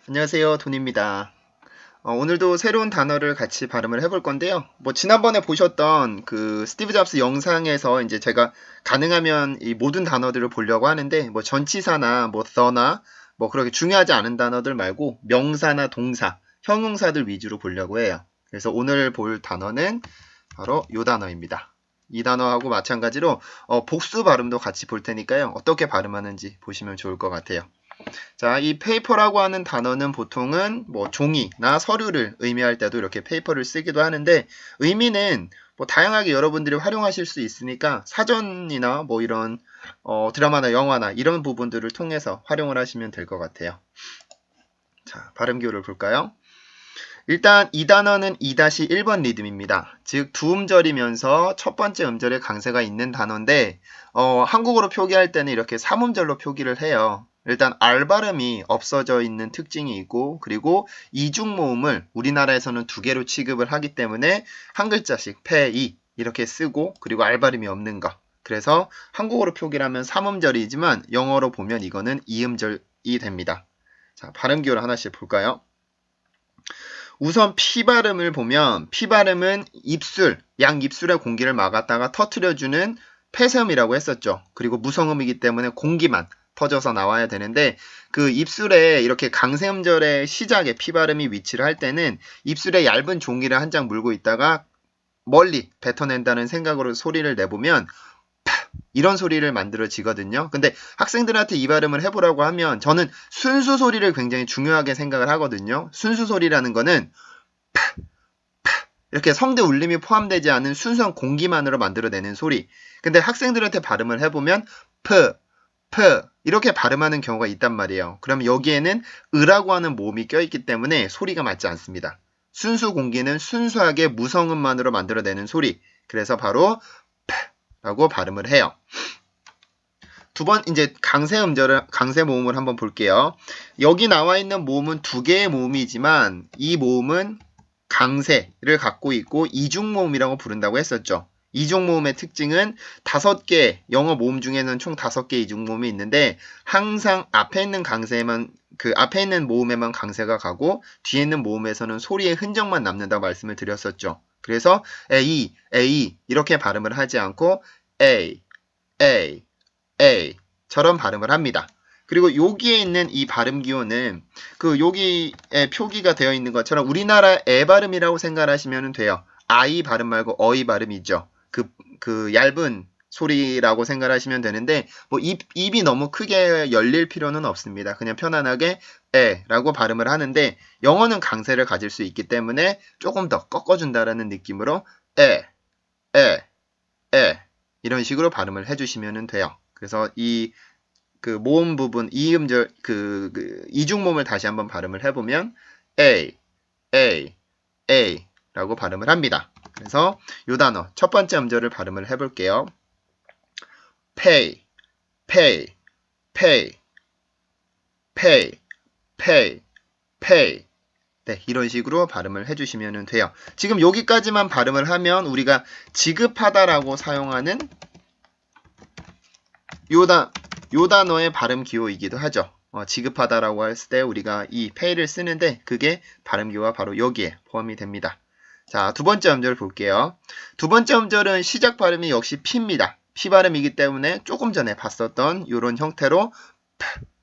안녕하세요, 돈입니다. 오늘도 새로운 단어를 같이 발음을 해볼 건데요. 지난번에 보셨던 그 스티브 잡스 영상에서 이제 제가 가능하면 이 모든 단어들을 보려고 하는데, 전치사나 the나 그렇게 중요하지 않은 단어들 말고 명사나 동사, 형용사들 위주로 보려고 해요. 그래서 오늘 볼 단어는 바로 이 단어입니다. 이 단어하고 마찬가지로 복수 발음도 같이 볼 테니까요. 어떻게 발음하는지 보시면 좋을 것 같아요. 자, 이 페이퍼라고 하는 단어는 보통은 종이나 서류를 의미할 때도 이렇게 페이퍼를 쓰기도 하는데, 의미는 다양하게 여러분들이 활용하실 수 있으니까 사전이나 이런 드라마나 영화나 이런 부분들을 통해서 활용을 하시면 될 것 같아요. 자, 발음 기호를 볼까요? 일단 이 단어는 2-1번 리듬입니다. 즉 두 음절이면서 첫 번째 음절에 강세가 있는 단어인데, 한국어로 표기할 때는 이렇게 3음절로 표기를 해요. 일단 R 발음이 없어져 있는 특징이 있고, 그리고 이중모음을 우리나라에서는 2개로 취급을 하기 때문에 한 글자씩 페이 이렇게 쓰고, 그리고 R 발음이 없는 거. 그래서 한국어로 표기를 하면 3음절이지만 영어로 보면 이거는 2음절이 됩니다. 자, 발음 기호를 하나씩 볼까요? 우선 P 발음을 보면, P 발음은 입술, 양입술의 공기를 막았다가 터트려주는 폐쇄음이라고 했었죠. 그리고 무성음이기 때문에 공기만 터져서 나와야 되는데, 그 입술에 이렇게 강세음절의 시작에 P 발음이 위치를 할 때는 입술에 얇은 종이를 한 장 물고 있다가 멀리 뱉어낸다는 생각으로 소리를 내보면 이런 소리를 만들어지거든요. 근데 학생들한테 이 발음을 해보라고 하면 저는 순수 소리를 굉장히 중요하게 생각을 하거든요. 순수 소리라는 거는 이렇게 성대 울림이 포함되지 않은 순수한 공기만으로 만들어내는 소리. 근데 학생들한테 발음을 해보면 이렇게 발음하는 경우가 있단 말이에요. 그럼 여기에는 으라고 하는 모음이 껴있기 때문에 소리가 맞지 않습니다. 순수 공기는 순수하게 무성음만으로 만들어내는 소리. 그래서 바로 라고 발음을 해요. 두 번 이제 강세 모음을 한번 볼게요. 여기 나와 있는 모음은 2개의 모음이지만 이 모음은 강세를 갖고 있고 이중 모음이라고 부른다고 했었죠. 이중 모음의 특징은 5개, 영어 모음 중에는 총 5개 이중 모음이 있는데 항상 앞에 있는 강세만 앞에 있는 모음에만 강세가 가고 뒤에 있는 모음에서는 소리의 흔적만 남는다고 말씀을 드렸었죠. 그래서 A 이렇게 발음을 하지 않고 A 처럼 발음을 합니다. 그리고 여기에 있는 이 발음 기호는 여기에 표기가 되어 있는 것처럼 우리나라 애 발음이라고 생각하시면 돼요. 아이 발음 말고 어이 발음이죠. 그 얇은 소리라고 생각하시면 되는데 입이 너무 크게 열릴 필요는 없습니다. 그냥 편안하게 에라고 발음을 하는데 영어는 강세를 가질 수 있기 때문에 조금 더 꺾어준다라는 느낌으로 에 이런 식으로 발음을 해주시면 돼요. 그래서 이 모음 부분 이음절 이중모음을 다시 한번 발음을 해보면 A 라고 발음을 합니다. 그래서 이 단어 첫 번째 음절을 발음을 해볼게요. pay 네, 이런 식으로 발음을 해주시면 돼요. 지금 여기까지만 발음을 하면 우리가 지급하다라고 사용하는 요 단어의 발음 기호이기도 하죠. 지급하다라고 했을 때 우리가 이 pay를 쓰는데 그게 발음 기호가 바로 여기에 포함이 됩니다. 자, 두 번째 음절 볼게요. 두 번째 음절은 시작 발음이 역시 P입니다. P 발음이기 때문에 조금 전에 봤었던 이런 형태로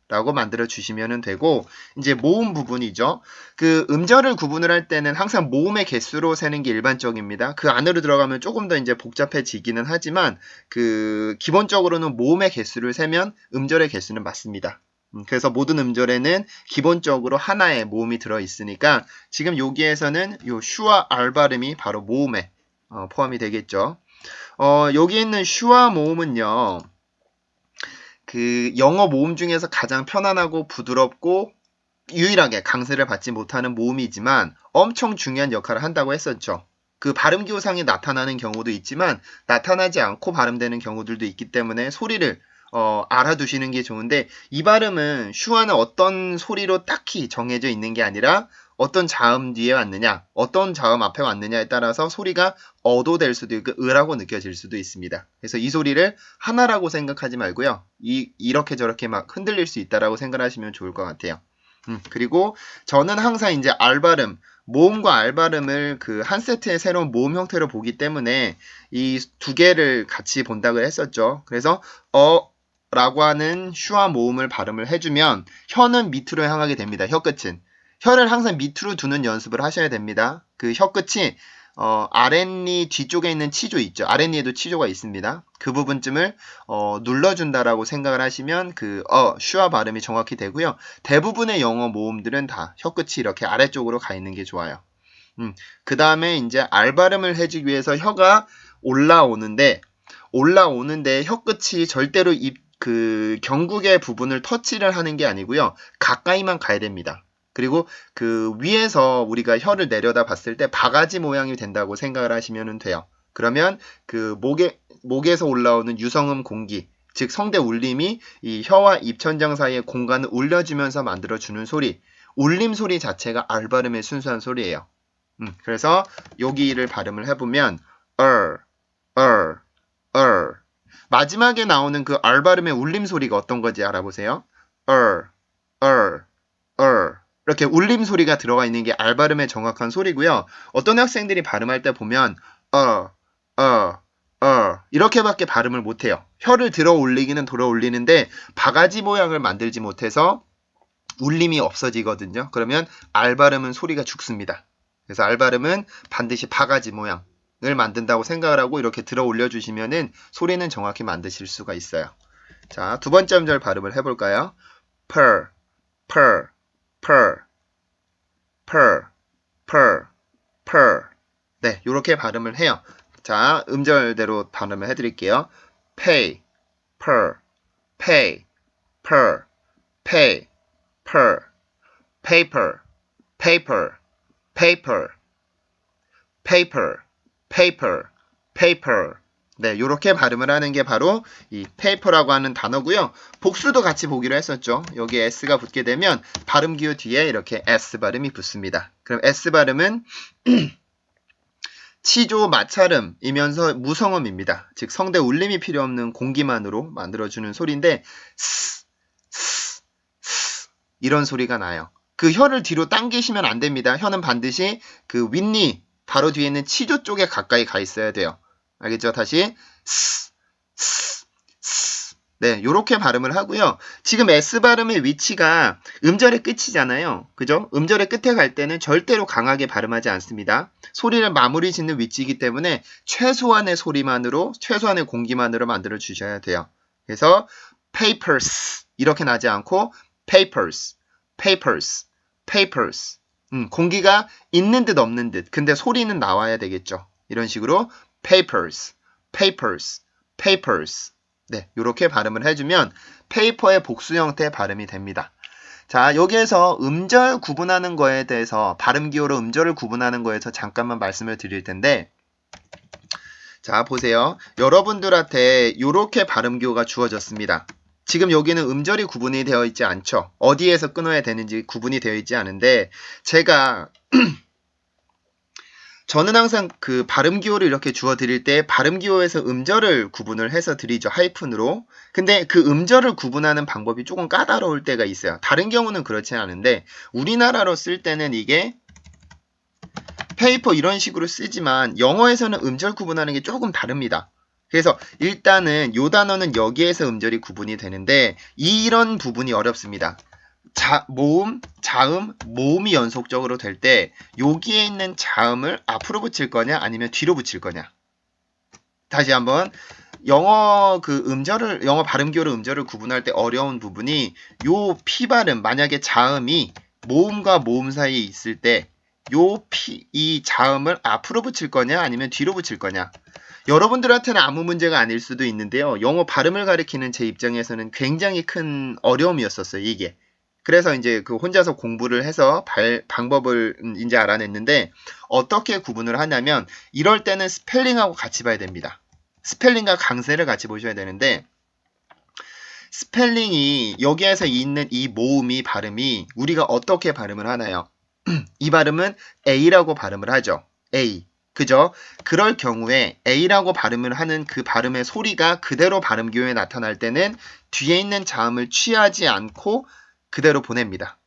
라고 만들어 주시면 되고, 이제 모음 부분이죠. 음절을 구분을 할 때는 항상 모음의 개수로 세는 게 일반적입니다. 그 안으로 들어가면 조금 더 이제 복잡해지기는 하지만 기본적으로는 모음의 개수를 세면 음절의 개수는 맞습니다. 그래서 모든 음절에는 기본적으로 하나의 모음이 들어 있으니까 지금 여기에서는 요 슈와 R 발음이 바로 모음에 포함이 되겠죠. 여기 있는 슈와 모음은요. 영어 모음 중에서 가장 편안하고 부드럽고 유일하게 강세를 받지 못하는 모음이지만 엄청 중요한 역할을 한다고 했었죠. 발음 기호상에 나타나는 경우도 있지만 나타나지 않고 발음되는 경우들도 있기 때문에 소리를 알아두시는 게 좋은데, 이 발음은 슈와는 어떤 소리로 딱히 정해져 있는 게 아니라 어떤 자음 뒤에 왔느냐, 어떤 자음 앞에 왔느냐에 따라서 소리가 어도 될 수도 있고 으라고 느껴질 수도 있습니다. 그래서 이 소리를 하나라고 생각하지 말고요. 이렇게 저렇게 막 흔들릴 수 있다라고 생각하시면 좋을 것 같아요. 그리고 저는 항상 이제 R 발음, 모음과 R 발음을 그 한 세트의 새로운 모음 형태로 보기 때문에 이 두 개를 같이 본다고 했었죠. 그래서 라고 하는 슈와 모음을 발음을 해주면 혀는 밑으로 향하게 됩니다. 혀끝은. 혀를 항상 밑으로 두는 연습을 하셔야 됩니다. 그 혀끝이 아랫니 뒤쪽에 있는 치조 있죠. 아랫니에도 치조가 있습니다. 그 부분쯤을 눌러준다라고 생각을 하시면 그 슈와 발음이 정확히 되고요. 대부분의 영어 모음들은 다 혀끝이 이렇게 아래쪽으로 가 있는 게 좋아요. 그 다음에 이제 R 발음을 해주기 위해서 혀가 올라오는데 혀끝이 절대로 그 경국의 부분을 터치를 하는 게 아니고요. 가까이만 가야 됩니다. 그리고 그 위에서 우리가 혀를 내려다 봤을 때 바가지 모양이 된다고 생각을 하시면 돼요. 그러면 그 목에서 올라오는 유성음 공기, 즉 성대 울림이 이 혀와 입천장 사이의 공간을 울려주면서 만들어주는 소리, 울림 소리 자체가 R 발음의 순수한 소리예요. 그래서 여기를 발음을 해보면 마지막에 나오는 그 R 발음의 울림 소리가 어떤 건지 알아보세요. 이렇게 울림 소리가 들어가 있는 게 R 발음의 정확한 소리고요. 어떤 학생들이 발음할 때 보면 이렇게밖에 발음을 못해요. 혀를 들어 올리기는 들어 올리는데 바가지 모양을 만들지 못해서 울림이 없어지거든요. 그러면 R 발음은 소리가 죽습니다. 그래서 R 발음은 반드시 바가지 모양을 만든다고 생각을 하고 이렇게 들어 올려주시면은 소리는 정확히 만드실 수가 있어요. 자, 두 번째 음절 발음을 해볼까요? per. 네, 요렇게 발음을 해요. 자, 음절대로 발음을 해드릴게요. pay, pay, paper, paper. 네, 요렇게 발음을 하는 게 바로 이 paper라고 하는 단어고요. 복수도 같이 보기로 했었죠. 여기에 s가 붙게 되면 발음 기호 뒤에 이렇게 s 발음이 붙습니다. 그럼 s 발음은 치조 마찰음이면서 무성음입니다. 즉 성대 울림이 필요 없는 공기만으로 만들어주는 소리인데 이런 소리가 나요. 그 혀를 뒤로 당기시면 안 됩니다. 혀는 반드시 그 윗니 바로 뒤에 있는 치조 쪽에 가까이 가 있어야 돼요. 알겠죠? 다시 네, 요렇게 발음을 하고요. 지금 S 발음의 위치가 음절의 끝이잖아요. 그죠? 음절의 끝에 갈 때는 절대로 강하게 발음하지 않습니다. 소리를 마무리 짓는 위치이기 때문에 최소한의 소리만으로, 최소한의 공기만으로 만들어 주셔야 돼요. 그래서 papers 이렇게 나지 않고 papers. 공기가 있는 듯 없는 듯. 근데 소리는 나와야 되겠죠. 이런 식으로 papers. 네, 이렇게 발음을 해주면 페이퍼의 복수 형태의 발음이 됩니다. 자, 여기에서 음절 구분하는 거에 대해서 발음 기호로 음절을 구분하는 거에서 잠깐만 말씀을 드릴 텐데 자, 보세요. 여러분들한테 이렇게 발음 기호가 주어졌습니다. 지금 여기는 음절이 구분이 되어 있지 않죠. 어디에서 끊어야 되는지 구분이 되어 있지 않은데 제가 저는 항상 그 발음 기호를 이렇게 주어 드릴 때 발음 기호에서 음절을 구분을 해서 드리죠. 하이픈으로. 근데 그 음절을 구분하는 방법이 조금 까다로울 때가 있어요. 다른 경우는 그렇지 않은데 우리나라로 쓸 때는 이게 페이퍼 이런 식으로 쓰지만 영어에서는 음절 구분하는 게 조금 다릅니다. 그래서 일단은 이 단어는 여기에서 음절이 구분이 되는데 이런 부분이 어렵습니다. 모음, 자음, 모음이 연속적으로 될 때 여기에 있는 자음을 앞으로 붙일 거냐 아니면 뒤로 붙일 거냐. 다시 한번 영어 발음 기호로 음절을 구분할 때 어려운 부분이 요 P 발음, 만약에 자음이 모음과 모음 사이에 있을 때 이 자음을 앞으로 붙일 거냐 아니면 뒤로 붙일 거냐. 여러분들한테는 아무 문제가 아닐 수도 있는데요. 영어 발음을 가리키는 제 입장에서는 굉장히 큰 어려움이었었어요, 이게. 그래서 이제 그 혼자서 공부를 해서 방법을 이제 알아냈는데 어떻게 구분을 하냐면 이럴 때는 스펠링하고 같이 봐야 됩니다. 스펠링과 강세를 같이 보셔야 되는데 스펠링이 여기에서 있는 이 모음이 발음이 우리가 어떻게 발음을 하나요? 이 발음은 A라고 발음을 하죠. A. 그죠? 그럴 경우에 A라고 발음을 하는 그 발음의 소리가 그대로 발음 기호에 나타날 때는 뒤에 있는 자음을 취하지 않고 그대로 보냅니다.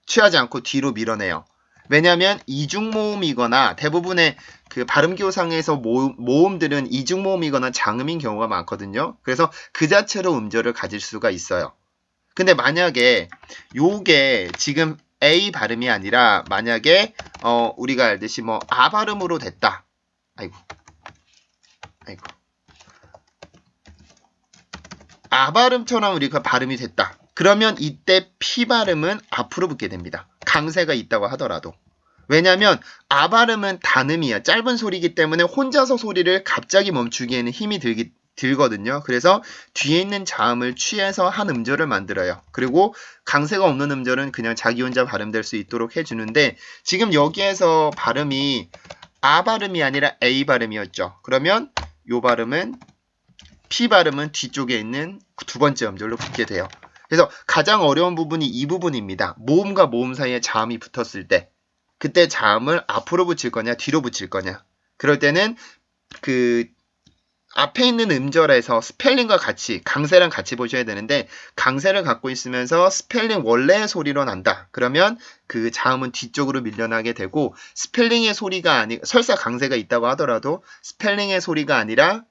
취하지 않고 뒤로 밀어내요. 왜냐하면 이중모음이거나 대부분의 그 발음기호상에서 모음들은 이중모음이거나 장음인 경우가 많거든요. 그래서 그 자체로 음절을 가질 수가 있어요. 근데 만약에 요게 지금 A 발음이 아니라 만약에 우리가 알듯이 뭐 아 발음으로 됐다. 아이고. 아 발음처럼 우리가 발음이 됐다. 그러면 이때 P 발음은 앞으로 붙게 됩니다. 강세가 있다고 하더라도. 왜냐하면 아 발음은 단음이야. 짧은 소리이기 때문에 혼자서 소리를 갑자기 멈추기에는 힘이 들거든요. 그래서 뒤에 있는 자음을 취해서 한 음절을 만들어요. 그리고 강세가 없는 음절은 그냥 자기 혼자 발음될 수 있도록 해주는데 지금 여기에서 발음이 아 발음이 아니라 A 발음이었죠. 그러면 요 발음은 P 발음은 뒤쪽에 있는 두 번째 음절로 붙게 돼요. 그래서 가장 어려운 부분이 이 부분입니다. 모음과 모음 사이에 자음이 붙었을 때 그때 자음을 앞으로 붙일 거냐 뒤로 붙일 거냐. 그럴 때는 그 앞에 있는 음절에서 스펠링과 같이 강세랑 같이 보셔야 되는데 강세를 갖고 있으면서 스펠링 원래의 소리로 난다. 그러면 그 자음은 뒤쪽으로 밀려나게 되고 스펠링의 소리가 설사 강세가 있다고 하더라도 스펠링의 소리가 아니라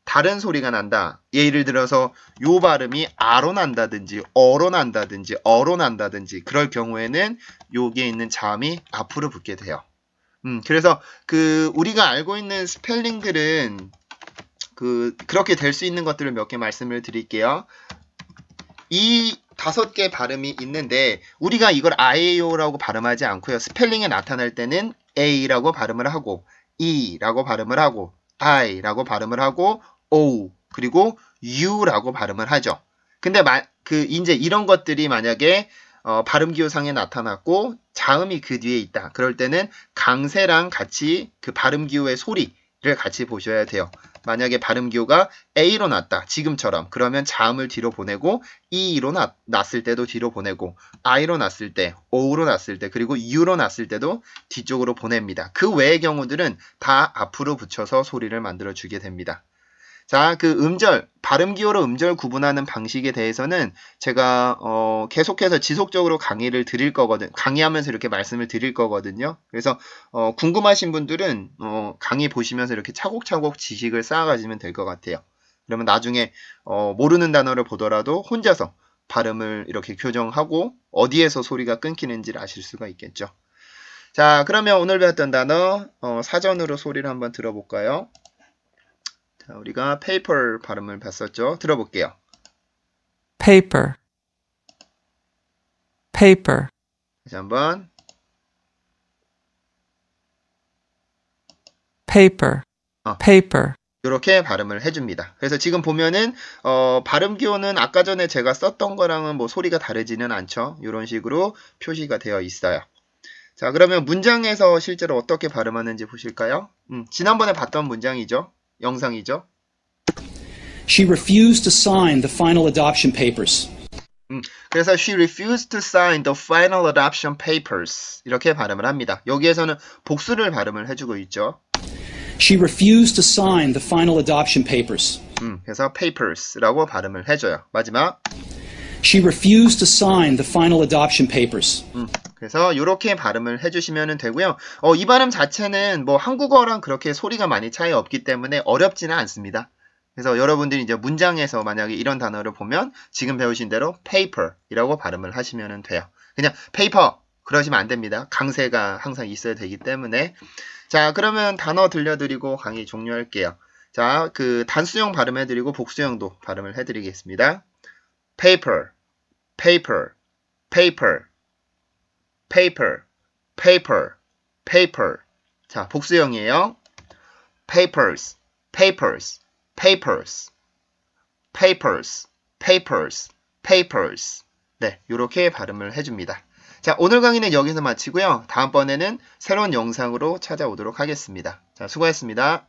다른 소리가 난다. 예를 들어서 요 발음이 아로 난다든지 어로 난다든지 어로 난다든지 그럴 경우에는 여기에 있는 자음이 앞으로 붙게 돼요. 그래서 그 우리가 알고 있는 스펠링들은 그렇게 될 수 있는 것들을 몇 개 말씀을 드릴게요. 이 5개 발음이 있는데 우리가 이걸 아에요라고 발음하지 않고요. 스펠링에 나타날 때는 A라고 발음을 하고 E라고 발음을 하고 I라고 발음을 하고 O 그리고 U라고 발음을 하죠. 근데 이제 이런 것들이 만약에 발음기호상에 나타났고 자음이 그 뒤에 있다. 그럴 때는 강세랑 같이 그 발음기호의 소리를 같이 보셔야 돼요. 만약에 발음기호가 A로 났다. 지금처럼. 그러면 자음을 뒤로 보내고 E로 났을 때도 뒤로 보내고 I로 났을 때, O로 났을 때, 그리고 U로 났을 때도 뒤쪽으로 보냅니다. 그 외의 경우들은 다 앞으로 붙여서 소리를 만들어주게 됩니다. 자, 그 음절, 발음기호로 음절 구분하는 방식에 대해서는 제가 계속해서 지속적으로 강의를 드릴 거거든요. 강의하면서 이렇게 말씀을 드릴 거거든요. 그래서 궁금하신 분들은 강의 보시면서 이렇게 차곡차곡 지식을 쌓아가시면 될 것 같아요. 그러면 나중에 모르는 단어를 보더라도 혼자서 발음을 이렇게 교정하고 어디에서 소리가 끊기는지를 아실 수가 있겠죠. 자, 그러면 오늘 배웠던 단어 사전으로 소리를 한번 들어볼까요? 자, 우리가 paper 발음을 봤었죠. 들어볼게요. paper, paper, 다시 한번. paper, paper. 이렇게 발음을 해줍니다. 그래서 지금 보면은 발음 기호는 아까 전에 제가 썼던 거랑은 뭐 소리가 다르지는 않죠. 이런 식으로 표시가 되어 있어요. 자, 그러면 문장에서 실제로 어떻게 발음하는지 보실까요? 지난번에 봤던 문장이죠. 영상이죠. She refused to sign the final adoption papers. 그래서 she refused to sign the final adoption papers 이렇게 발음을 합니다. 여기에서는 복수를 발음을 해주고 있죠. She refused to sign the final adoption papers. 그래서 papers라고 발음을 해줘요. 마지막. She refused to sign the final adoption papers. 그래서 이렇게 발음을 해주시면 되고요. 이 발음 자체는 뭐 한국어랑 그렇게 소리가 많이 차이 없기 때문에 어렵지는 않습니다. 그래서 여러분들이 이제 문장에서 만약에 이런 단어를 보면 지금 배우신 대로 paper이라고 발음을 하시면 돼요. 그냥 paper 그러시면 안 됩니다. 강세가 항상 있어야 되기 때문에. 자, 그러면 단어 들려드리고 강의 종료할게요. 자, 그 단수형 발음해드리고 복수형도 발음을 해드리겠습니다. paper, paper, paper, paper, paper, paper. 자, 복수형이에요. papers, papers, papers, papers, papers, papers. 네, 이렇게 발음을 해줍니다. 자, 오늘 강의는 여기서 마치고요. 다음번에는 새로운 영상으로 찾아오도록 하겠습니다. 자, 수고했습니다.